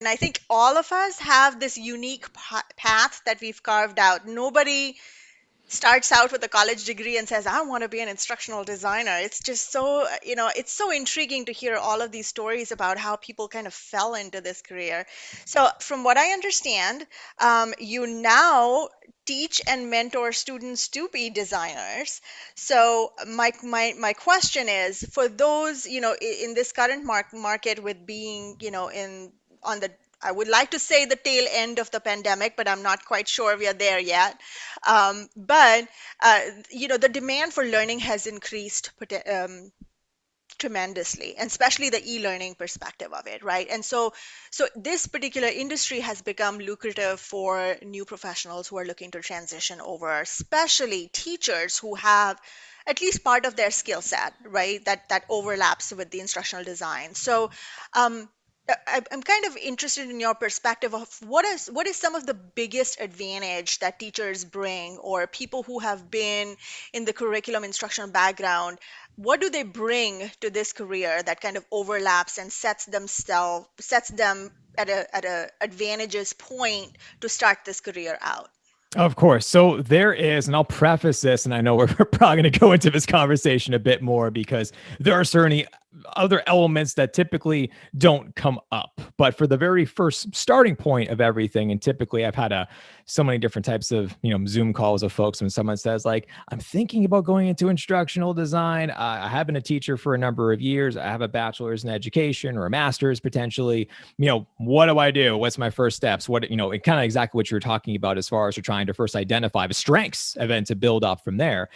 And I think all of us have this unique path that we've carved out. Nobody starts out with a college degree and says, I want to be an instructional designer. It's just so, it's so intriguing to hear all of these stories about how people kind of fell into this career. So, from what I understand, you now teach and mentor students to be designers. So, my question is for those, in this current market with being, on the I would like to say the tail end of the pandemic, but I'm not quite sure we are there yet. But the demand for learning has increased tremendously, and especially the e-learning perspective of it, right? And so this particular industry has become lucrative for new professionals who are looking to transition over, especially teachers who have at least part of their skill set, right, that overlaps with the instructional design. So um, I'm kind of interested in your perspective of what is some of the biggest advantage that teachers bring, or people who have been in the curriculum instructional background. What do they bring to this career that kind of overlaps and sets them at a advantageous point to start this career out? Of course. So there is, and I'll preface this, and I know we're probably going to go into this conversation a bit more because there are certainly other elements that typically don't come up. But for the very first starting point of everything, and typically I've had so many different types of Zoom calls of folks when someone says like, I'm thinking about going into instructional design. I have been a teacher for a number of years. I have a bachelor's in education or a master's potentially. What do I do? What's my first steps? It kind of exactly what you were talking about as far as you're trying to first identify the strengths and then to build up from there.